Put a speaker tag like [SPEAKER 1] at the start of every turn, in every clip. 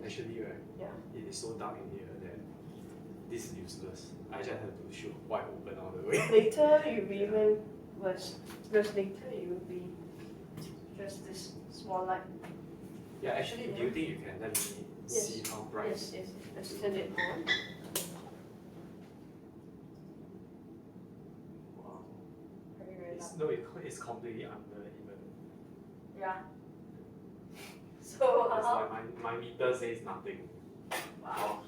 [SPEAKER 1] Actually, right?
[SPEAKER 2] Yeah.
[SPEAKER 1] It is so dark in here that this is useless. I just have to shoot wide open all the way.
[SPEAKER 2] Later you will even worse. Because later it will be just this small light.
[SPEAKER 1] Yeah, actually, do you think you can let me see how bright?
[SPEAKER 2] Yes, yes. Let's turn it on.
[SPEAKER 1] Wow.
[SPEAKER 2] Very, very
[SPEAKER 1] It's,
[SPEAKER 2] loud.
[SPEAKER 1] no, it's completely under even.
[SPEAKER 2] Yeah. So
[SPEAKER 1] It's like my meter says nothing.
[SPEAKER 2] wow.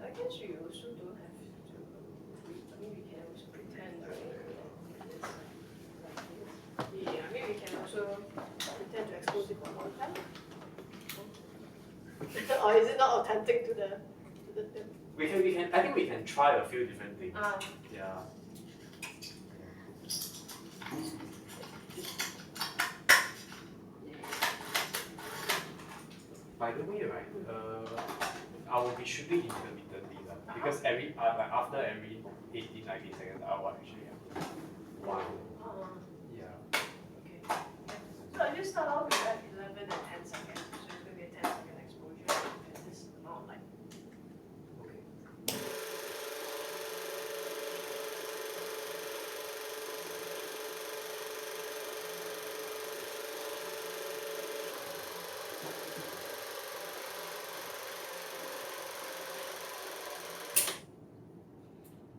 [SPEAKER 2] I guess we also don't have to. I mean, we can also pretend, right? Yeah, I mean, we can also pretend to expose it for a long time. Or is it not authentic to the
[SPEAKER 1] We can. I think we can try a few different things. Yeah. By the way, right? I will be shooting intermittently, because every like after every 18-19 seconds, I will actually have one. Yeah.
[SPEAKER 2] Okay. So I just start off with like 11 and 10 seconds. So it's going to be a 10-second exposure at this amount of light.
[SPEAKER 1] Okay.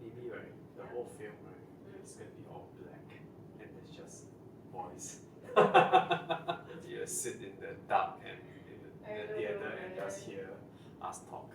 [SPEAKER 1] Maybe right, the whole film right, it's gonna be all black, and it's just boys. You sit in the dark and in the theater and just hear us talk.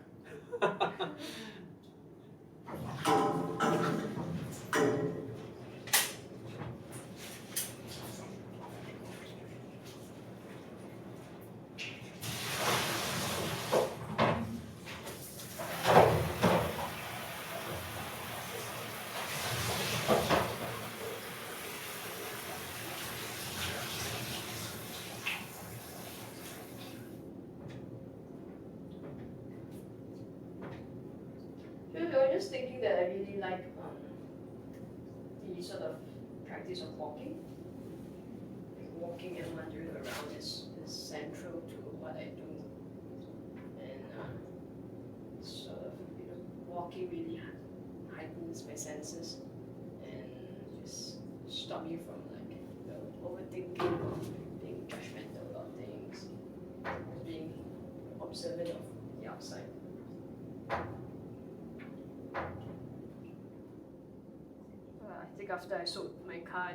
[SPEAKER 2] I was just thinking that I really like the sort of practice of walking. Like walking and wandering around is central to what I do. And sort of, walking really heightens my senses and just stop you from like overthinking or being judgmental about things, being observant of the outside. I think after I sold my car, I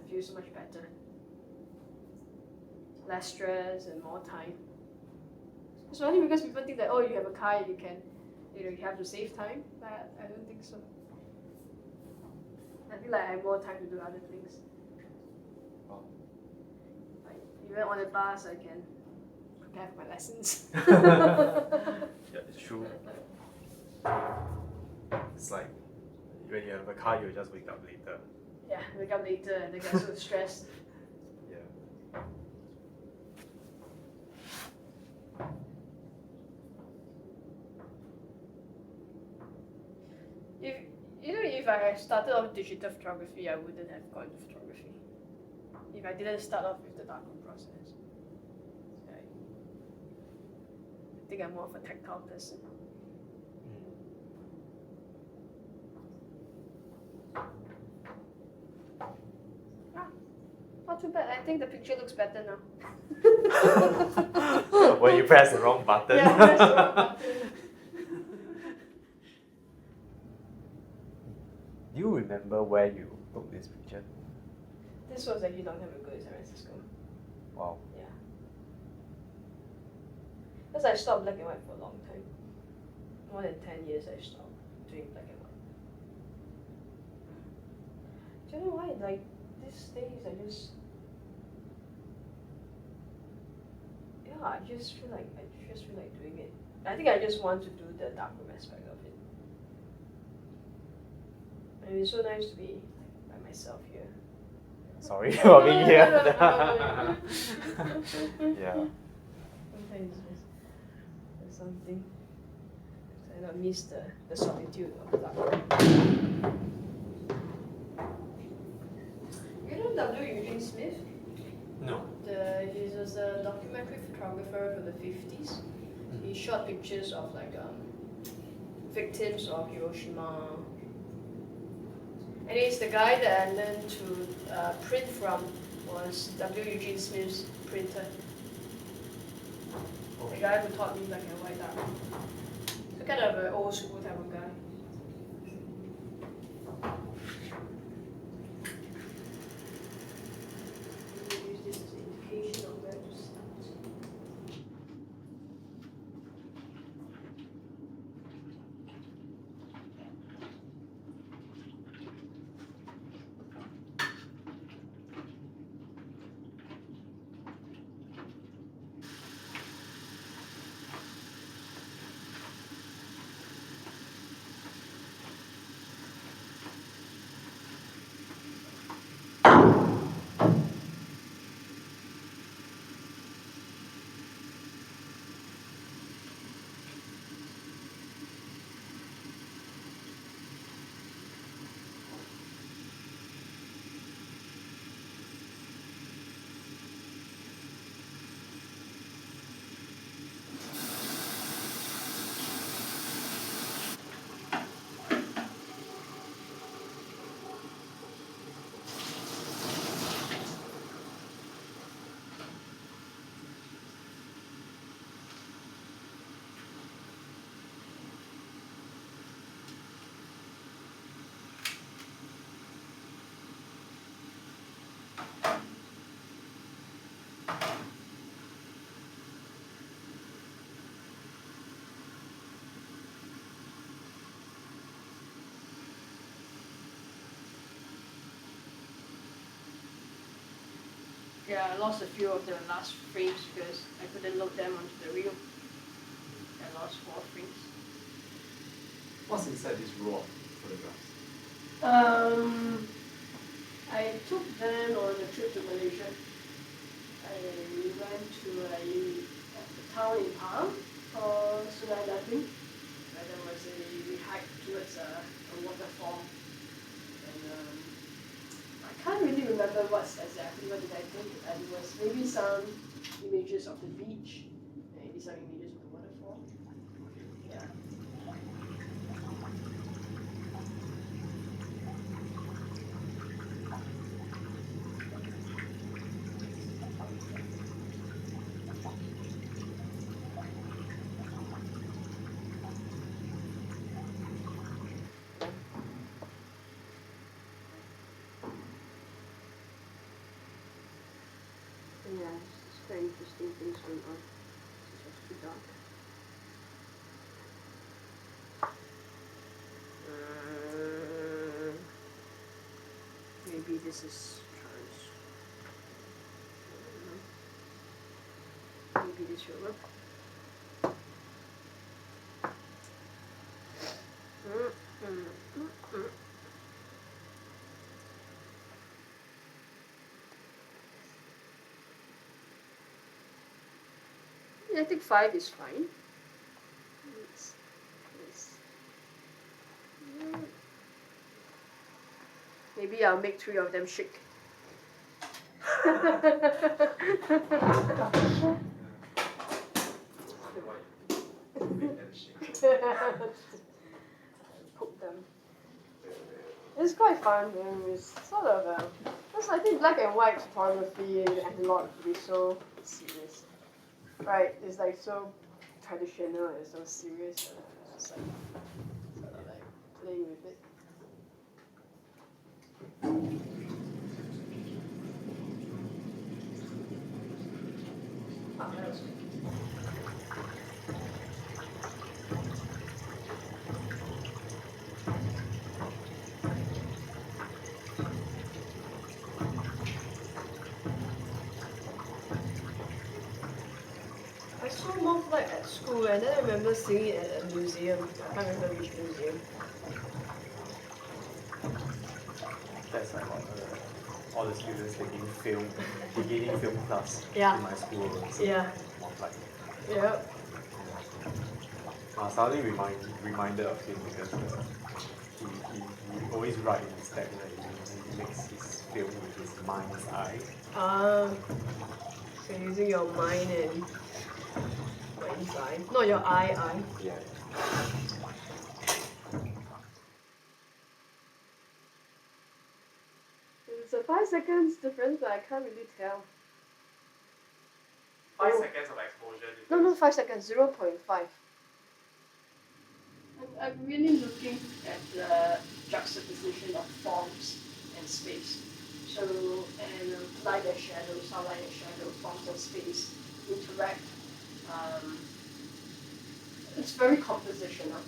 [SPEAKER 2] feel so much better. Less stress and more time. It's only because people think that, oh, you have a car, you can, you have to save time. But I don't think so. I feel like I have more time to do other things.
[SPEAKER 1] Oh.
[SPEAKER 2] Like even on the bus, I can prepare for my lessons.
[SPEAKER 1] Yeah, it's true. It's like when you have a car, you just wake up later.
[SPEAKER 2] Yeah, wake up later and then get so stressed.
[SPEAKER 1] Yeah.
[SPEAKER 2] If I had started off digital photography, I wouldn't have gone to photography. If I didn't start off with the darkroom process. I think I'm more of a tactile person. Not too bad. I think the picture looks better now.
[SPEAKER 1] When you press the wrong button.
[SPEAKER 2] Yeah, press the wrong button.
[SPEAKER 1] Do you remember where you took this picture?
[SPEAKER 2] This was actually long time ago in San Francisco.
[SPEAKER 1] Wow.
[SPEAKER 2] Yeah. Because I stopped black and white for a long time. More than 10 years I stopped doing black and white. Do you know why? Like, these days I just feel like doing it. I think I just want to do the darkroom aspect of it. And it's so nice to be by myself here.
[SPEAKER 1] Sorry for being here. Yeah.
[SPEAKER 2] Sometimes there's something. I don't miss the solitude of the darkroom. W. Eugene Smith?
[SPEAKER 1] No.
[SPEAKER 2] He was a documentary photographer for the 50s. He shot pictures of like victims of Hiroshima. And he's the guy that I learned to print from was W. Eugene Smith's printer. The guy who taught me black and white art. So kind of an old school type of guy. Use this as an indication of where to start. Yeah, I lost a few of the last frames because I couldn't load them onto the reel. I lost 4 frames.
[SPEAKER 1] What's inside this raw photographs?
[SPEAKER 2] I took them on a trip to Malaysia. We went to a town in Palm called Sungai Dating. There was we hiked towards a waterfall. And I can't really remember what did I take. It was maybe some images of the beach, maybe some images of the waterfall. Yeah. Yeah, it's very interesting things going on. It's just too dark. Maybe this is trans. Maybe this will work. I think 5 is fine. Maybe I'll make 3 of them shake. Poke them. It's quite fun. It's sort of because I think black and white photography and analog can be so serious. Right, it's like so traditional and so serious. It's just like sort of like playing with it. Ah, that was good. I saw moth light at school and then I remember seeing it at a museum. I can't remember which museum.
[SPEAKER 1] That's like what all the students taking beginning film class
[SPEAKER 2] Yeah.
[SPEAKER 1] in my school.
[SPEAKER 2] Yeah.
[SPEAKER 1] Like,
[SPEAKER 2] Yeah.
[SPEAKER 1] suddenly reminded of him because he always write in his stack that he makes his film with his mind's eye.
[SPEAKER 2] So using your mind and mind's eye, not your eye.
[SPEAKER 1] Yeah.
[SPEAKER 2] It's a 5 seconds difference, but I can't really tell.
[SPEAKER 1] 5 seconds of exposure difference.
[SPEAKER 2] No, 5 seconds, 0.5. I'm really looking at the juxtaposition of forms and space. So, and light and shadow, sunlight and shadow, forms and space interact. It's very compositional,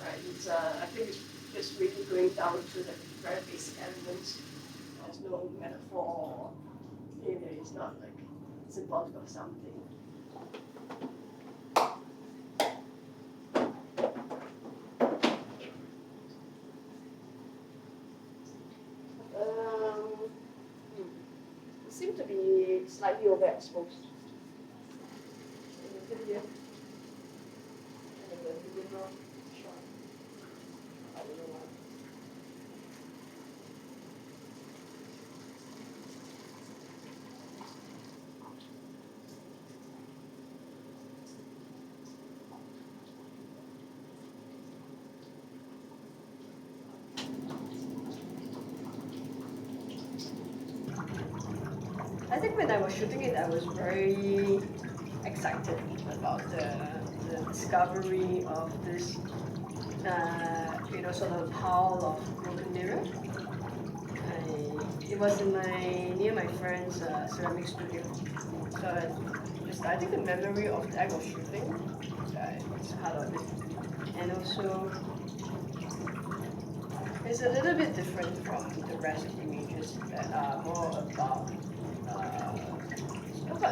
[SPEAKER 2] right? It's I think it's really going down to the very basic elements. There's no metaphor. It's not like symbolic of something. Seem to be slightly overexposed. In the video. And the video shot. I don't know why. I think when I was shooting it, I was very excited about the discovery of this, sort of pile of broken mirror. It was in near my friend's ceramic studio. So I think the memory of the act of shooting is part of it, and also it's a little bit different from the rest of the images that are more about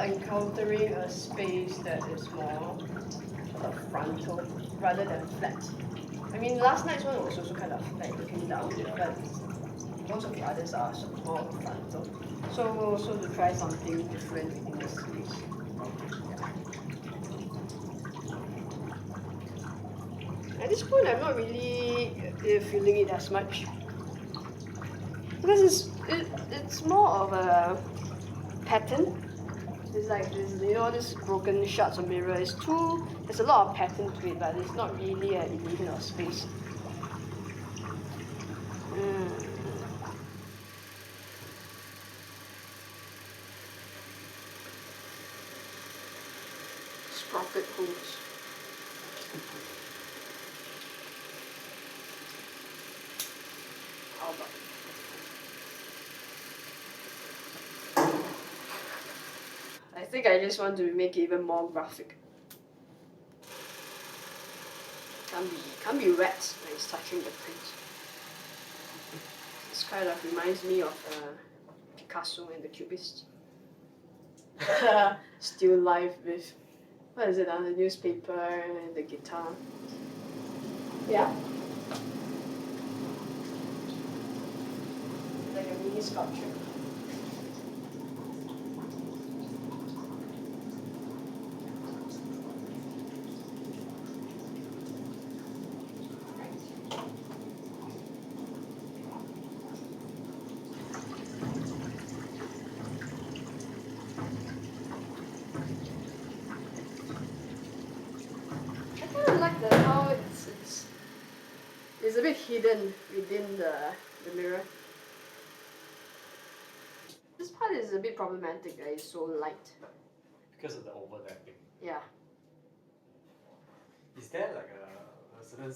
[SPEAKER 2] encountering a space that is more sort of frontal rather than flat. I mean, last night's one was also kind of like looking down, but most of the others are more frontal. So also to try something different within the space. At this point, I'm not really feeling it as much because it's more of a pattern. It's like this, this broken shards of mirror. There's a lot of pattern to it, but it's not really an illusion of space. Sprocket holes. How about I think I just want to make it even more graphic. Can't be wet when it's touching the print. This kind of reminds me of Picasso and the Cubists. Still life with what is it on the newspaper and the guitar. Yeah. Like a mini sculpture. How it's a bit hidden within the mirror. This part is a bit problematic that it's so light.
[SPEAKER 1] Because of the overlapping.
[SPEAKER 2] Yeah.
[SPEAKER 1] Is there like a certain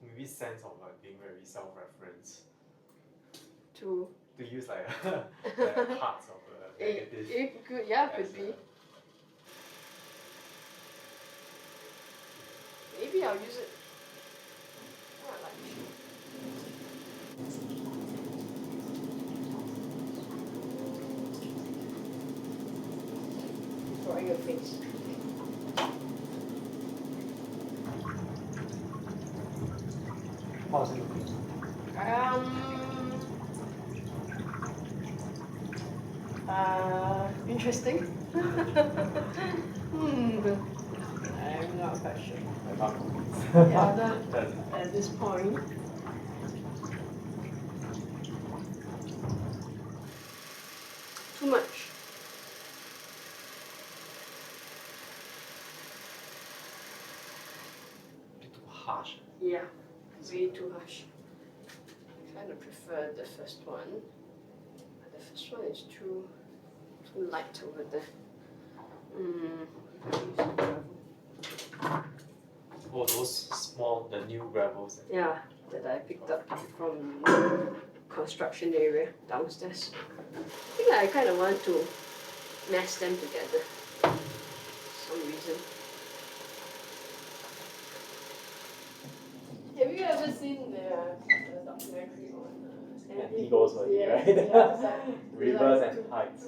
[SPEAKER 1] maybe sense of like being very self-reference?
[SPEAKER 2] To
[SPEAKER 1] use like parts of the negative.
[SPEAKER 2] It could, yeah, could be. Maybe I'll use it. Oh, I like it. Drawing your face.
[SPEAKER 1] How's it looking?
[SPEAKER 2] Interesting. I'm not quite sure. Yeah, not at this point.
[SPEAKER 1] harsh.
[SPEAKER 2] Yeah, way too harsh. I kind of prefer the first one. But the first one is too light over there.
[SPEAKER 1] Oh, those small, the new gravels.
[SPEAKER 2] Yeah, that I picked up from construction area downstairs. I think I kind of want to mash them together for some reason. Have you ever seen the documentary on
[SPEAKER 1] And eagles only,
[SPEAKER 2] yeah,
[SPEAKER 1] right?
[SPEAKER 2] Yeah, it's like,
[SPEAKER 1] Rivers
[SPEAKER 2] like
[SPEAKER 1] and heights.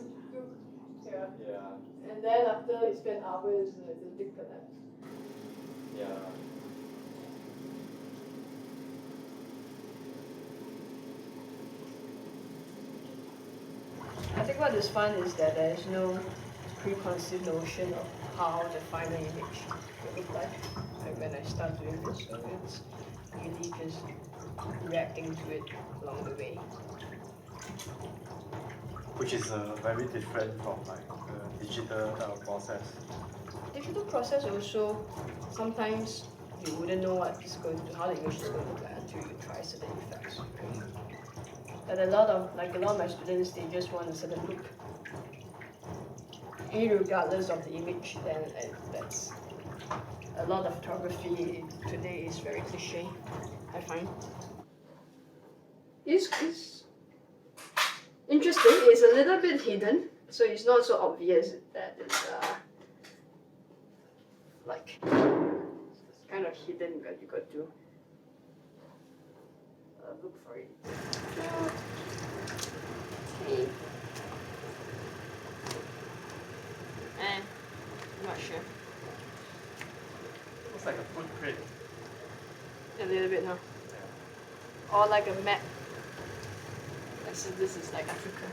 [SPEAKER 2] Yeah.
[SPEAKER 1] Yeah.
[SPEAKER 2] And then after you spend hours, it's a big collapse.
[SPEAKER 1] Yeah.
[SPEAKER 2] I think what is fun is that there is no preconceived notion of how the final image will look like when I start doing this. So it's really just reacting to it along the way.
[SPEAKER 1] Which is very different from like the digital process.
[SPEAKER 2] Digital process also, sometimes you wouldn't know what it's going to, how the image is going to look like until you try certain effects. But a lot of my students, they just want a certain look. Irregardless of the image, then that's a lot of photography today is very cliche, I find. It's interesting. It's a little bit hidden, so it's not so obvious that it's like it's kind of hidden, but you got to look for it. Okay. I'm not sure.
[SPEAKER 1] Looks like a footprint.
[SPEAKER 2] A little bit, huh?
[SPEAKER 1] Yeah.
[SPEAKER 2] Or like a map. So this is like Africa.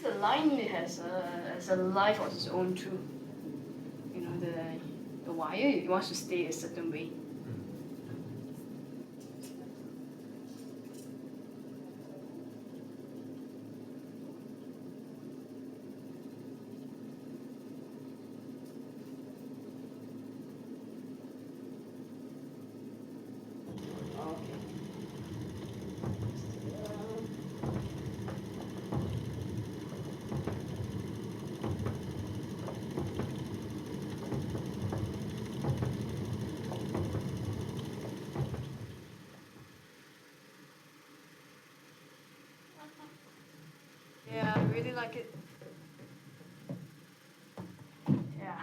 [SPEAKER 2] The line has a life of its own too. You know, the wire, it wants to stay a certain way. Yeah, I really like it. Yeah,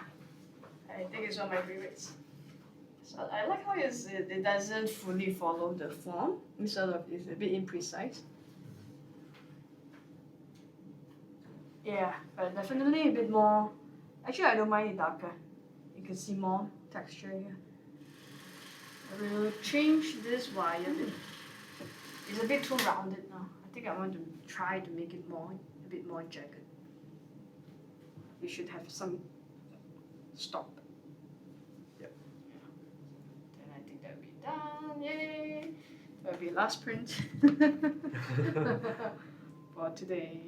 [SPEAKER 2] I think it's one of my favorites. So I like how it doesn't fully follow the form. It's sort of, it's a bit imprecise. Yeah, but definitely a bit more. Actually, I don't mind it darker. You can see more texture here. I will change this wire a bit. It's a bit too rounded now. I think I want to try to make it a bit more jagged. We should have some stop.
[SPEAKER 1] Yep.
[SPEAKER 2] Then I think that'll be done. Yay! That'll be last print for today.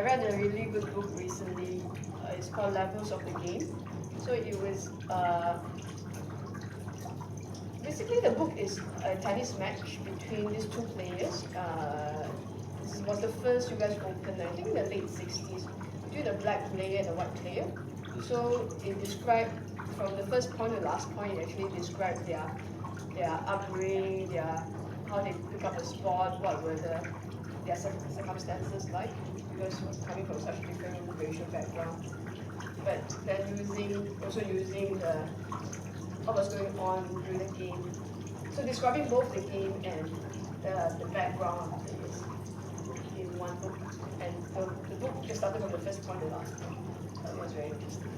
[SPEAKER 2] I read a really good book recently. It's called Levels of the Game. So it was basically the book is a tennis match between these two players. This was the first US Open, I think in the late 60s, between the black player and the white player. So it described, from the first point to the last point, it actually described their upbringing, how they pick up the sport, what were their circumstances like, because coming from such different racial background. But then also using what was going on during the game. So describing both the game and the background of the players in one book. And the book just started from the first point to the last point. That was very interesting.